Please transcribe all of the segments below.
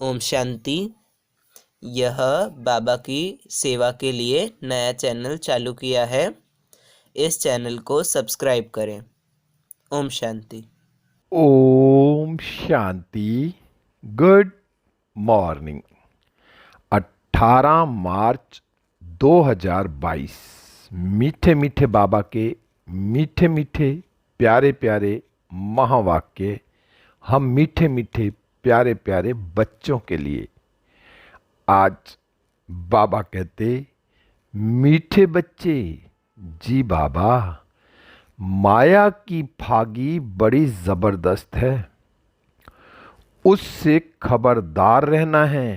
ओम शांति। यह बाबा की सेवा के लिए नया चैनल चालू किया है। इस चैनल को सब्सक्राइब करें। ओम शांति। ओम शांति। Good morning. 18 मार्च 2022। मीठे मीठे बाबा के मीठे मीठे प्यारे प्यारे महावाक्य हम मीठे मीठे प्यारे प्यारे बच्चों के लिए। आज बाबा कहते, मीठे बच्चे जी बाबा, माया की फागी बड़ी जबरदस्त है, उससे खबरदार रहना है।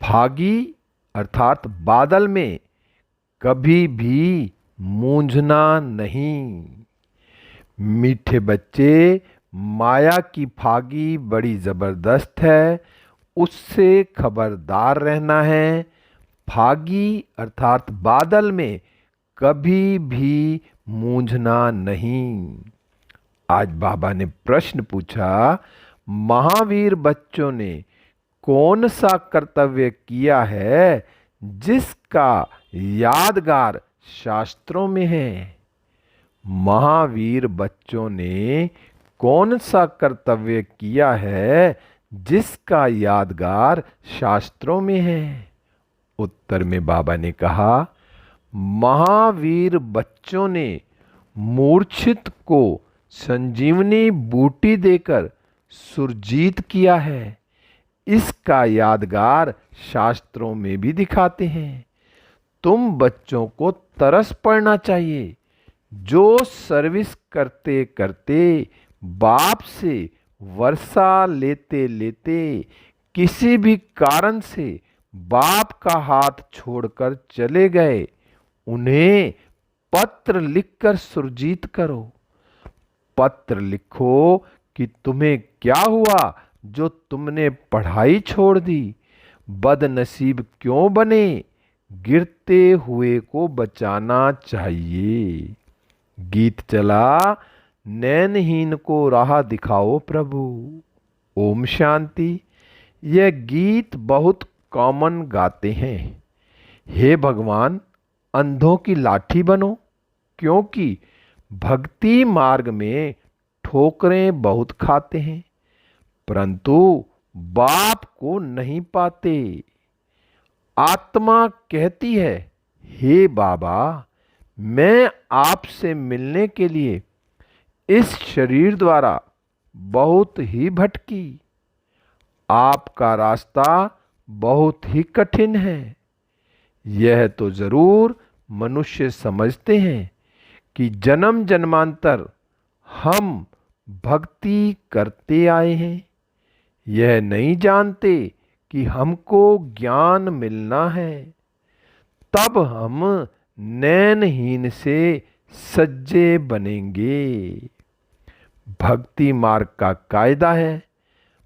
फागी अर्थात बादल में कभी भी मूंझना नहीं। मीठे बच्चे, माया की फागी बड़ी जबरदस्त है, उससे खबरदार रहना है। फागी अर्थात बादल में कभी भी मूंझना नहीं। आज बाबा ने प्रश्न पूछा, महावीर बच्चों ने कौन सा कर्तव्य किया है जिसका यादगार शास्त्रों में है। महावीर बच्चों ने कौन सा कर्तव्य किया है जिसका यादगार शास्त्रों में है। उत्तर में बाबा ने कहा, महावीर बच्चों ने मूर्छित को संजीवनी बूटी देकर सुरजीत किया है। इसका यादगार शास्त्रों में भी दिखाते हैं। तुम बच्चों को तरस पड़ना चाहिए, जो सर्विस करते करते बाप से वर्षा लेते लेते किसी भी कारण से बाप का हाथ छोड़कर चले गए, उन्हें पत्र लिखकर सुरजीत करो। पत्र लिखो कि तुम्हें क्या हुआ जो तुमने पढ़ाई छोड़ दी, बदनसीब क्यों बने, गिरते हुए को बचाना चाहिए। गीत चला, नैनहीन को राह दिखाओ प्रभु। ओम शांति। यह गीत बहुत कॉमन गाते हैं। हे भगवान, अंधों की लाठी बनो, क्योंकि भक्ति मार्ग में ठोकरें बहुत खाते हैं, परंतु बाप को नहीं पाते। आत्मा कहती है, हे बाबा, मैं आपसे मिलने के लिए इस शरीर द्वारा बहुत ही भटकी। आपका रास्ता बहुत ही कठिन है। यह तो जरूर मनुष्य समझते हैं कि जन्म जन्मांतर हम भक्ति करते आए हैं। यह नहीं जानते कि हमको ज्ञान मिलना है, तब हम नैनहीन से सज्जे बनेंगे। भक्ति मार्ग का कायदा है,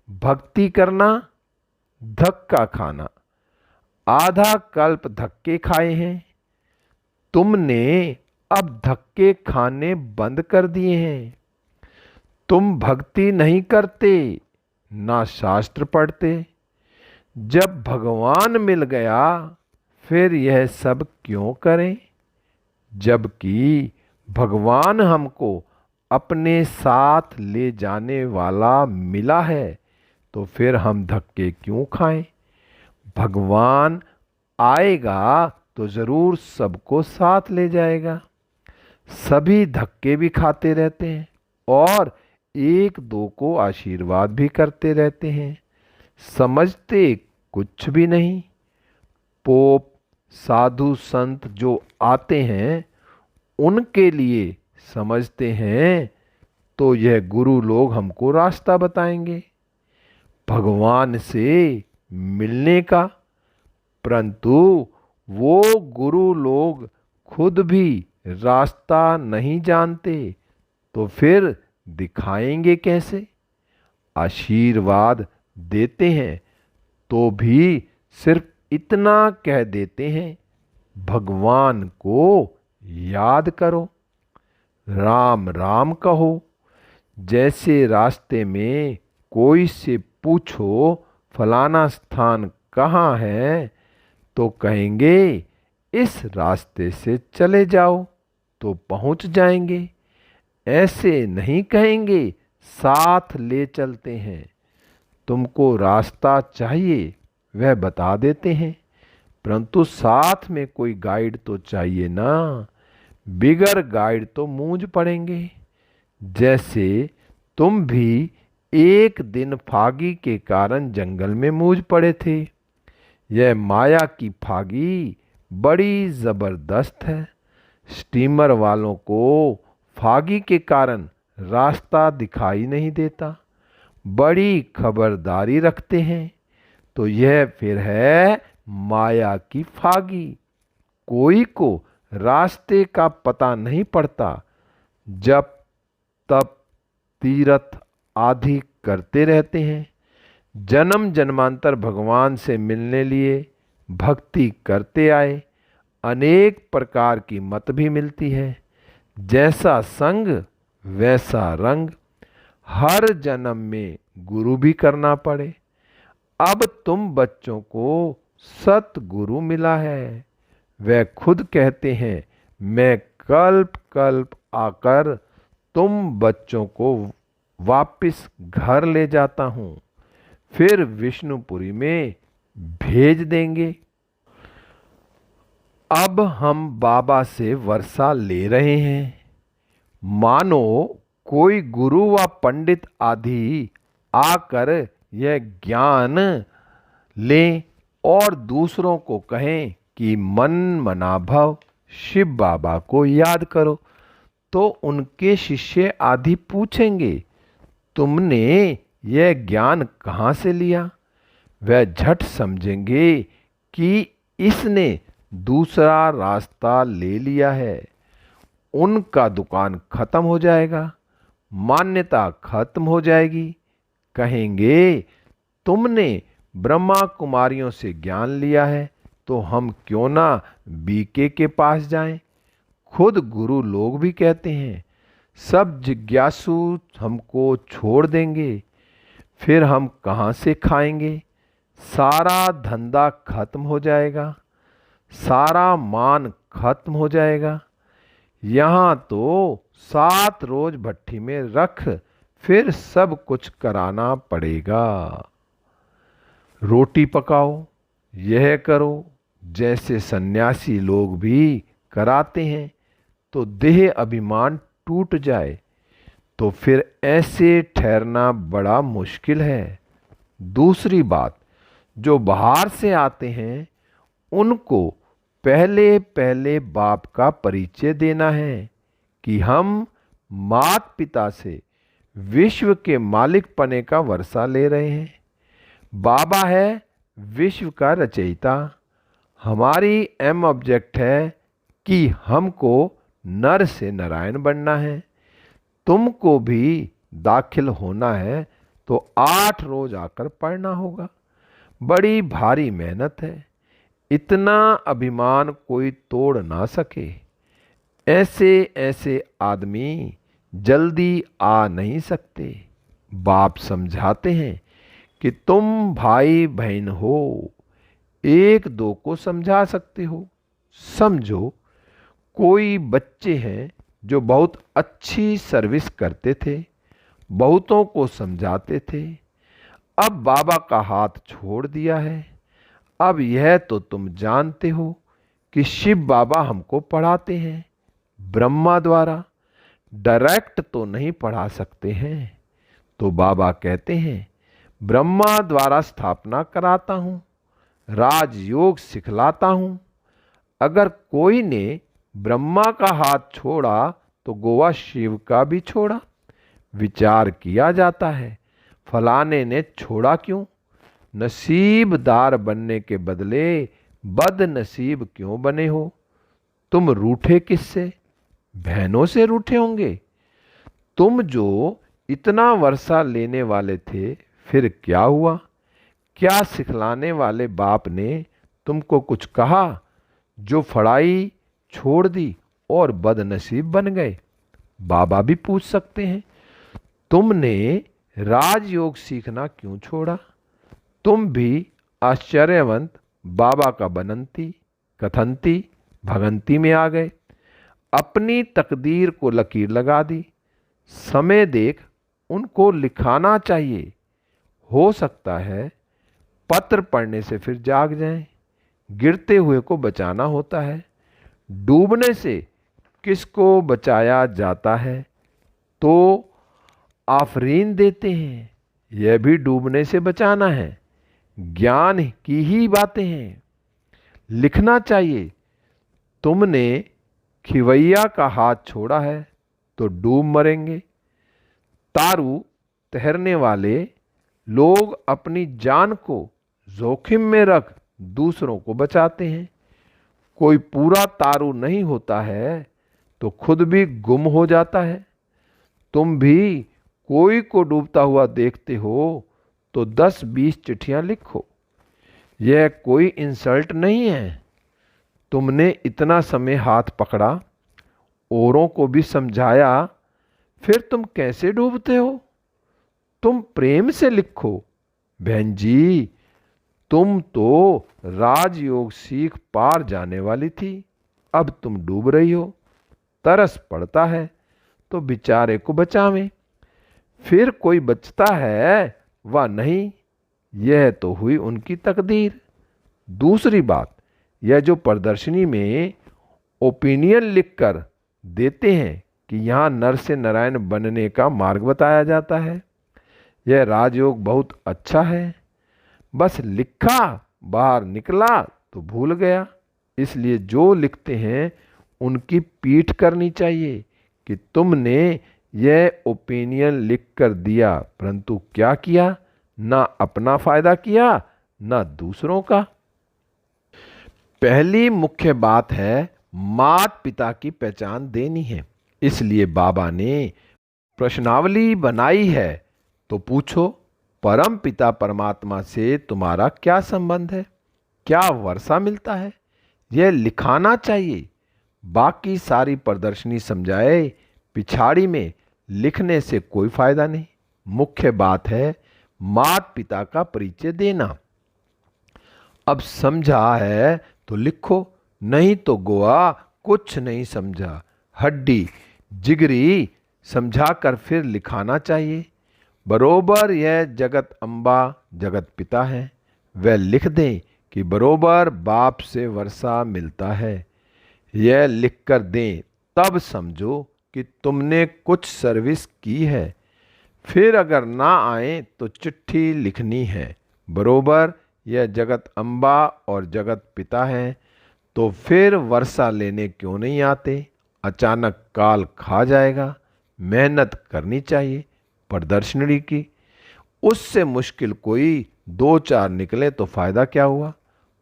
भक्ति करना, धक्का खाना। आधा कल्प धक्के खाए हैं, तुमने अब धक्के खाने बंद कर दिए हैं। तुम भक्ति नहीं करते, ना शास्त्र पढ़ते। जब भगवान मिल गया, फिर यह सब क्यों करें। जबकि भगवान हमको अपने साथ ले जाने वाला मिला है, तो फिर हम धक्के क्यों खाएं। भगवान आएगा तो जरूर सबको साथ ले जाएगा। सभी धक्के भी खाते रहते हैं और एक दो को आशीर्वाद भी करते रहते हैं, समझते कुछ भी नहीं। पोप, साधु संत जो आते हैं, उनके लिए समझते हैं तो यह गुरु लोग हमको रास्ता बताएंगे भगवान से मिलने का, परंतु वो गुरु लोग खुद भी रास्ता नहीं जानते, तो फिर दिखाएंगे कैसे। आशीर्वाद देते हैं तो भी सिर्फ इतना कह देते हैं, भगवान को याद करो, राम राम कहो। जैसे रास्ते में कोई से पूछो फलाना स्थान कहाँ है, तो कहेंगे इस रास्ते से चले जाओ तो पहुंच जाएंगे। ऐसे नहीं कहेंगे साथ ले चलते हैं, तुमको रास्ता चाहिए वह बता देते हैं, परंतु साथ में कोई गाइड तो चाहिए ना। बिगर गाइड तो मूंझ पड़ेंगे। जैसे तुम भी एक दिन फागी के कारण जंगल में मूझ पड़े थे। यह माया की फागी बड़ी जबरदस्त है। स्टीमर वालों को फागी के कारण रास्ता दिखाई नहीं देता, बड़ी खबरदारी रखते हैं। तो यह फिर है माया की फागी। कोई को रास्ते का पता नहीं पड़ता, जब तब तीर्थ आदि करते रहते हैं। जन्म जन्मांतर भगवान से मिलने लिए भक्ति करते आए। अनेक प्रकार की मत भी मिलती है। जैसा संग वैसा रंग। हर जन्म में गुरु भी करना पड़े। अब तुम बच्चों को सतगुरु मिला है। वह खुद कहते हैं, मैं कल्प कल्प आकर तुम बच्चों को वापस घर ले जाता हूँ, फिर विष्णुपुरी में भेज देंगे। अब हम बाबा से वर्षा ले रहे हैं। मानो कोई गुरु व पंडित आदि आकर यह ज्ञान लें और दूसरों को कहें कि मन मना भव शिव बाबा को याद करो, तो उनके शिष्य आदि पूछेंगे, तुमने यह ज्ञान कहाँ से लिया? वह झट समझेंगे कि इसने दूसरा रास्ता ले लिया है। उनका दुकान खत्म हो जाएगा, मान्यता खत्म हो जाएगी। कहेंगे, तुमने ब्रह्मा कुमारियों से ज्ञान लिया है, तो हम क्यों ना बीके के पास जाएं? खुद गुरु लोग भी कहते हैं, सब जिज्ञासु हमको छोड़ देंगे, फिर हम कहाँ से खाएंगे? सारा धंधा खत्म हो जाएगा, सारा मान खत्म हो जाएगा। यहाँ तो 7 रोज भट्ठी में रख, फिर सब कुछ कराना पड़ेगा। रोटी पकाओ, यह करो, जैसे सन्यासी लोग भी कराते हैं, तो देह अभिमान टूट जाए तो फिर ऐसे ठहरना बड़ा मुश्किल है। दूसरी बात, जो बाहर से आते हैं उनको पहले पहले बाप का परिचय देना है कि हम मात पिता से विश्व के मालिक पने का वर्षा ले रहे हैं। बाबा है विश्व का रचयिता। हमारी एम ऑब्जेक्ट है कि हमको नर से नारायण बनना है। तुमको भी दाखिल होना है तो 8 रोज आकर पढ़ना होगा। बड़ी भारी मेहनत है, इतना अभिमान कोई तोड़ ना सके। ऐसे ऐसे आदमी जल्दी आ नहीं सकते। बाप समझाते हैं कि तुम भाई बहन हो, एक दो को समझा सकते हो। समझो, कोई बच्चे हैं जो बहुत अच्छी सर्विस करते थे, बहुतों को समझाते थे, अब बाबा का हाथ छोड़ दिया है। अब यह तो तुम जानते हो कि शिव बाबा हमको पढ़ाते हैं ब्रह्मा द्वारा, डायरेक्ट तो नहीं पढ़ा सकते हैं। तो बाबा कहते हैं, ब्रह्मा द्वारा स्थापना कराता हूँ, राजयोग सिखलाता हूँ। अगर कोई ने ब्रह्मा का हाथ छोड़ा तो गोवा शिव का भी छोड़ा। विचार किया जाता है, फलाने ने छोड़ा क्यों? नसीबदार बनने के बदले बदनसीब क्यों बने हो? तुम रूठे किससे? बहनों से रूठे होंगे। तुम जो इतना वर्षा लेने वाले थे, फिर क्या हुआ? क्या सिखलाने वाले बाप ने तुमको कुछ कहा जो फड़ाई छोड़ दी और बदनसीब बन गए? बाबा भी पूछ सकते हैं, तुमने राजयोग सीखना क्यों छोड़ा? तुम भी आश्चर्यवंत बाबा का बनंती कथंती भगंती में आ गए। अपनी तकदीर को लकीर लगा दी। समय देख उनको लिखाना चाहिए। हो सकता है पत्र पढ़ने से फिर जाग जाएं। गिरते हुए को बचाना होता है। डूबने से किसको बचाया जाता है तो आफरीन देते हैं। यह भी डूबने से बचाना है। ज्ञान की ही बातें हैं। लिखना चाहिए। तुमने खिवैया का हाथ छोड़ा है तो डूब मरेंगे। तारू तैरने वाले लोग अपनी जान को जोखिम में रख दूसरों को बचाते हैं। कोई पूरा तारू नहीं होता है तो खुद भी गुम हो जाता है। तुम भी कोई को डूबता हुआ देखते हो तो 10-20 चिट्ठियां लिखो। यह कोई इंसल्ट नहीं है। तुमने इतना समय हाथ पकड़ा, औरों को भी समझाया, फिर तुम कैसे डूबते हो? तुम प्रेम से लिखो। बहन जी, तुम तो राजयोग सीख पार जाने वाली थी, अब तुम डूब रही हो। तरस पड़ता है तो बेचारे को बचावें। फिर कोई बचता है व नहीं, यह तो हुई उनकी तकदीर। दूसरी बात, यह जो प्रदर्शनी में ओपिनियन लिखकर देते हैं कि यहाँ नर से नारायण बनने का मार्ग बताया जाता है, यह राजयोग बहुत अच्छा है। बस लिखा, बाहर निकला तो भूल गया। इसलिए जो लिखते हैं उनकी पीठ करनी चाहिए कि तुमने यह ओपिनियन लिख कर दिया, परंतु क्या किया? ना अपना फायदा किया, ना दूसरों का। पहली मुख्य बात है माता पिता की पहचान देनी है। इसलिए बाबा ने प्रश्नावली बनाई है। तो पूछो, परम पिता परमात्मा से तुम्हारा क्या संबंध है? क्या वर्षा मिलता है? यह लिखाना चाहिए। बाकी सारी प्रदर्शनी समझाए पिछाड़ी में लिखने से कोई फायदा नहीं। मुख्य बात है माता पिता का परिचय देना। अब समझा है तो लिखो, नहीं तो गोवा कुछ नहीं समझा। हड्डी जिगरी समझा कर फिर लिखाना चाहिए। बरोबर यह जगत अम्बा जगत पिता है। वह लिख दें कि बरोबर बाप से वर्षा मिलता है। यह लिख कर दें, तब समझो कि तुमने कुछ सर्विस की है। फिर अगर ना आए तो चिट्ठी लिखनी है। बरोबर यह जगत अम्बा और जगत पिता है, तो फिर वर्षा लेने क्यों नहीं आते? अचानक काल खा जाएगा। मेहनत करनी चाहिए प्रदर्शनी की। उससे मुश्किल कोई 2-4 निकले तो फायदा क्या हुआ?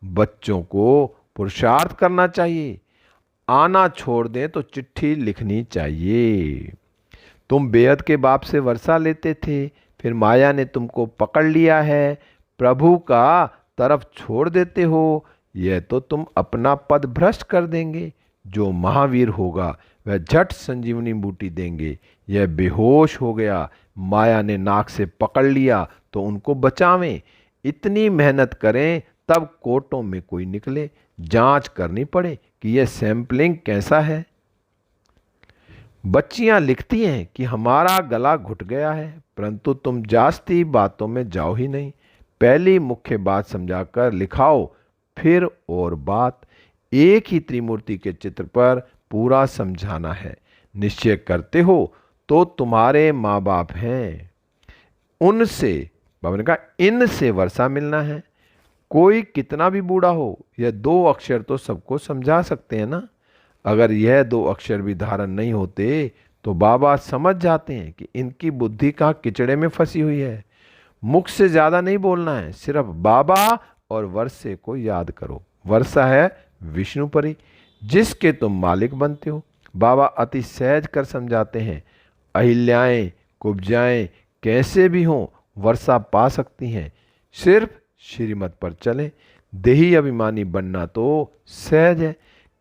बच्चों को पुरुषार्थ करना चाहिए। आना छोड़ दें तो चिट्ठी लिखनी चाहिए। तुम बेहद के बाप से वर्षा लेते थे, फिर माया ने तुमको पकड़ लिया है, प्रभु का तरफ छोड़ देते हो। यह तो तुम अपना पद भ्रष्ट कर देंगे। जो महावीर होगा वह झट संजीवनी बूटी देंगे। यह बेहोश हो गया, माया ने नाक से पकड़ लिया तो उनको बचावें। इतनी मेहनत करें तब कोर्टों में कोई निकले, जांच करनी पड़े कि यह सैंपलिंग कैसा है। बच्चियां लिखती हैं कि हमारा गला घुट गया है, परंतु तुम जास्ती बातों में जाओ ही नहीं। पहली मुख्य बात समझाकर लिखाओ, फिर और बात। एक ही त्रिमूर्ति के चित्र पर पूरा समझाना है। निश्चय करते हो तो तुम्हारे माँ बाप हैं, उनसे, बाबा ने कहा, इनसे वर्षा मिलना है। कोई कितना भी बूढ़ा हो, यह 2 अक्षर तो सबको समझा सकते हैं ना। अगर यह 2 अक्षर भी धारण नहीं होते तो बाबा समझ जाते हैं कि इनकी बुद्धि कहाँ किचड़े में फंसी हुई है। मुख से ज़्यादा नहीं बोलना है, सिर्फ बाबा और वर्षे को याद करो। वर्षा है विष्णुपरी, जिसके तुम मालिक बनते हो। बाबा अति सहज कर समझाते हैं। अहिल्याएं कुब्जाएं कैसे भी हों वर्षा पा सकती हैं, सिर्फ श्रीमत पर चलें। देही अभिमानी बनना तो सहज है।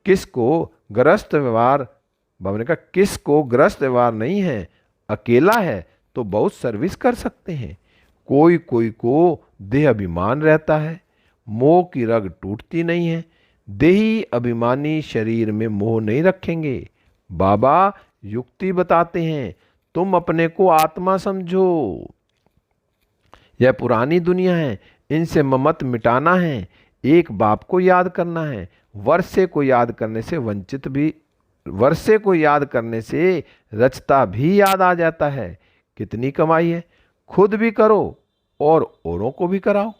किसको ग्रस्त व्यवहार, बाबा ने कहा, किसको ग्रस्त व्यवहार नहीं है, अकेला है तो बहुत सर्विस कर सकते हैं। कोई कोई को देह अभिमान रहता है, मोह की रग टूटती नहीं है। देही अभिमानी शरीर में मोह नहीं रखेंगे। बाबा युक्ति बताते हैं, तुम अपने को आत्मा समझो। यह पुरानी दुनिया है, इनसे ममत मिटाना है। एक बाप को याद करना है। वर्षे को याद करने से वर्षे को याद करने से रचता भी याद आ जाता है। कितनी कमाई है, खुद भी करो और औरों को भी कराओ।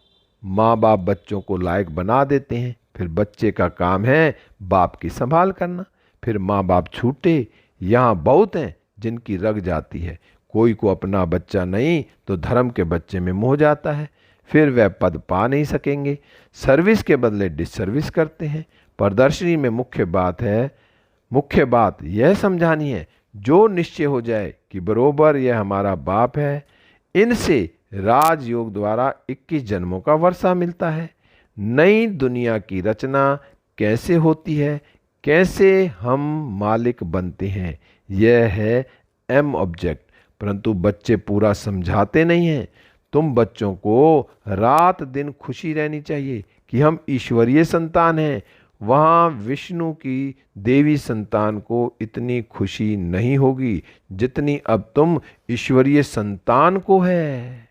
माँ बाप बच्चों को लायक बना देते हैं, फिर बच्चे का काम है बाप की संभाल करना। फिर माँ बाप छूटे। यहाँ बहुत हैं जिनकी रग जाती है। कोई को अपना बच्चा नहीं तो धर्म के बच्चे में मोह जाता है, फिर वह पद पा नहीं सकेंगे। सर्विस के बदले डिसर्विस करते हैं। प्रदर्शनी में मुख्य बात यह समझानी है, जो निश्चय हो जाए कि बरोबर यह हमारा बाप है, इनसे राजयोग द्वारा 21 जन्मों का वर्षा मिलता है। नई दुनिया की रचना कैसे होती है, कैसे हम मालिक बनते हैं, यह है एम ऑब्जेक्ट। परंतु बच्चे पूरा समझाते नहीं हैं। तुम बच्चों को रात दिन खुशी रहनी चाहिए कि हम ईश्वरीय संतान हैं। वहाँ विष्णु की देवी संतान को इतनी खुशी नहीं होगी जितनी अब तुम ईश्वरीय संतान को है।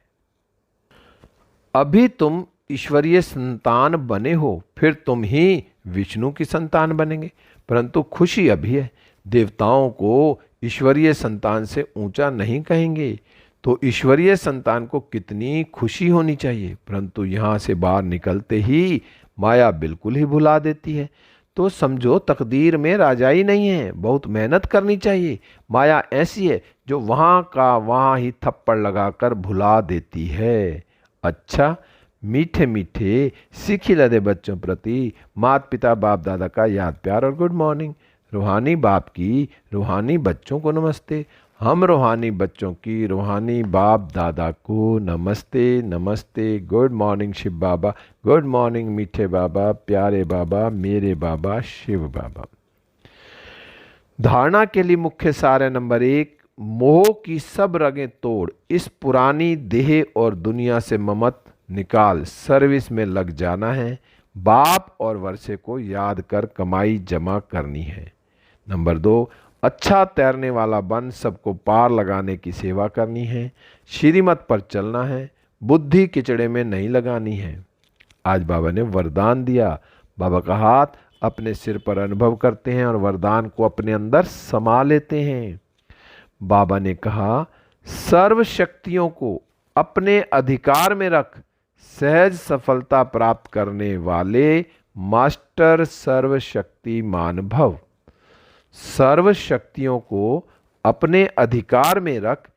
अभी तुम ईश्वरीय संतान बने हो, फिर तुम ही विष्णु की संतान बनेंगे। परंतु खुशी अभी है। देवताओं को ईश्वरीय संतान से ऊंचा नहीं कहेंगे, तो ईश्वरीय संतान को कितनी खुशी होनी चाहिए। परंतु यहाँ से बाहर निकलते ही माया बिल्कुल ही भुला देती है। तो समझो तकदीर में राजाई नहीं है, बहुत मेहनत करनी चाहिए। माया ऐसी है जो वहाँ का वहाँ ही थप्पड़ लगाकर भुला देती है। अच्छा, मीठे मीठे सीखी लदे बच्चों प्रति माता पिता बाप दादा का याद प्यार और गुड मॉर्निंग। रूहानी बाप की रूहानी बच्चों को नमस्ते। हम रूहानी बच्चों की रूहानी बाप दादा को नमस्ते नमस्ते। गुड मॉर्निंग शिव बाबा, गुड मॉर्निंग मीठे बाबा, प्यारे बाबा, मेरे बाबा शिव बाबा। धारणा के लिए मुख्य सार है नंबर 1, मोह की सब रगें तोड़, इस पुरानी देह और दुनिया से ममत निकाल, सर्विस में लग जाना है। बाप और वर्षे को याद कर कमाई जमा करनी है। नंबर 2, अच्छा तैरने वाला बन सबको पार लगाने की सेवा करनी है। श्रीमत पर चलना है, बुद्धि किचड़े में नहीं लगानी है। आज बाबा ने वरदान दिया। बाबा का हाथ अपने सिर पर अनुभव करते हैं और वरदान को अपने अंदर समा लेते हैं। बाबा ने कहा, सर्व शक्तियों को अपने अधिकार में रख, सहज सफलता प्राप्त करने वाले मास्टर सर्वशक्तिमान भव। सर्व शक्तियों को अपने अधिकार में रख,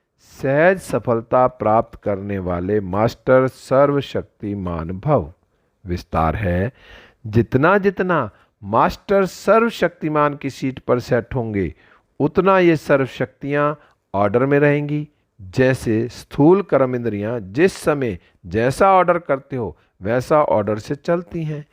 सहज सफलता प्राप्त करने वाले मास्टर सर्वशक्तिमान भव। विस्तार है, जितना जितना मास्टर सर्वशक्तिमान की सीट पर सेट होंगे, उतना ये सर्व शक्तियाँ ऑर्डर में रहेंगी। जैसे स्थूल कर्म इंद्रियाँ जिस समय जैसा ऑर्डर करते हो वैसा ऑर्डर से चलती हैं,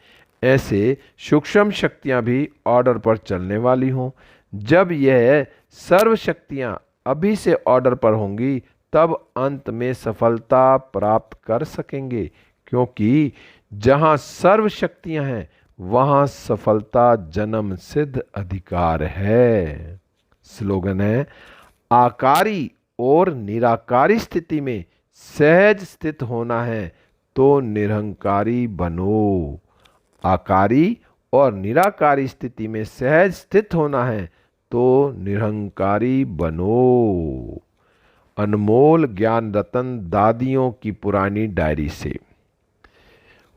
ऐसे सूक्ष्म शक्तियाँ भी ऑर्डर पर चलने वाली हों। जब यह सर्व शक्तियाँ अभी से ऑर्डर पर होंगी, तब अंत में सफलता प्राप्त कर सकेंगे, क्योंकि जहाँ सर्व शक्तियाँ हैं वहाँ सफलता जन्म सिद्ध अधिकार है। स्लोगन है, आकारी और निराकारी स्थिति में सहज स्थित होना है तो निरहंकारी बनो। आकारी और निराकारी स्थिति में सहज स्थित होना है तो निरहंकारी बनो। अनमोल ज्ञान रतन दादियों की पुरानी डायरी से।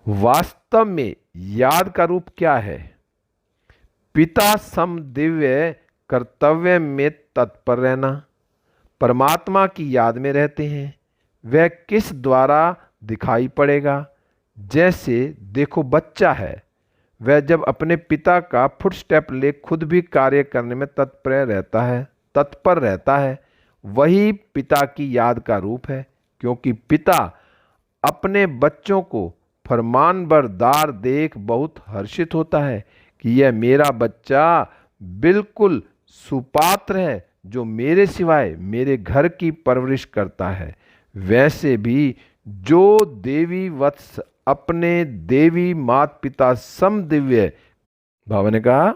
वास्तव में याद का रूप क्या है? पिता सम दिव्य कर्तव्य में तत्पर रहना। परमात्मा की याद में रहते हैं। वह किस द्वारा दिखाई पड़ेगा? जैसे देखो, बच्चा है, वह जब अपने पिता का फुटस्टेप ले खुद भी कार्य करने में तत्पर रहता है, वही पिता की याद का रूप है। क्योंकि पिता अपने बच्चों को फरमानबरदार देख बहुत हर्षित होता है कि यह मेरा बच्चा बिल्कुल सुपात्र है, जो मेरे सिवाय मेरे घर की परवरिश करता है। वैसे भी जो देवी वत्स अपने देवी मात पिता सम दिव्य, बाबा ने कहा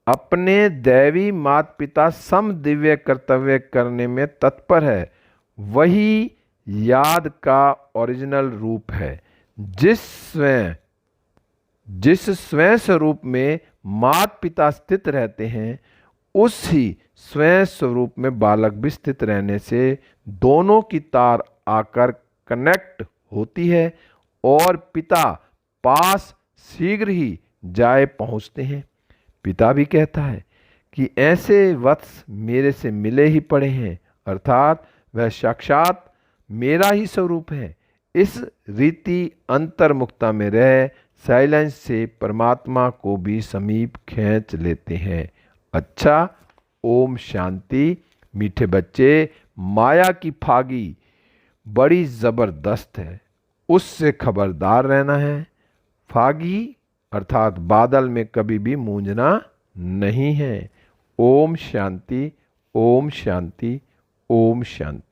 अपने दैवी मात पिता सम दिव्य कर्तव्य करने में तत्पर है, वही याद का ओरिजिनल रूप है। जिस स्वयं स्वरूप में मात पिता स्थित रहते हैं, उस ही स्वयं स्वरूप में बालक भी स्थित रहने से दोनों की तार आकर कनेक्ट होती है और पिता पास शीघ्र ही जाए पहुंचते हैं। पिता भी कहता है कि ऐसे वत्स मेरे से मिले ही पड़े हैं, अर्थात वह साक्षात मेरा ही स्वरूप है। इस रीति अंतर्मुखता में रह साइलेंस से परमात्मा को भी समीप खींच लेते हैं। अच्छा, ओम शांति। मीठे बच्चे, माया की फागी बड़ी जबरदस्त है, उससे खबरदार रहना है। फागी अर्थात बादल में कभी भी मूंझना नहीं है। ओम शांति, ओम शांति, ओम शांति।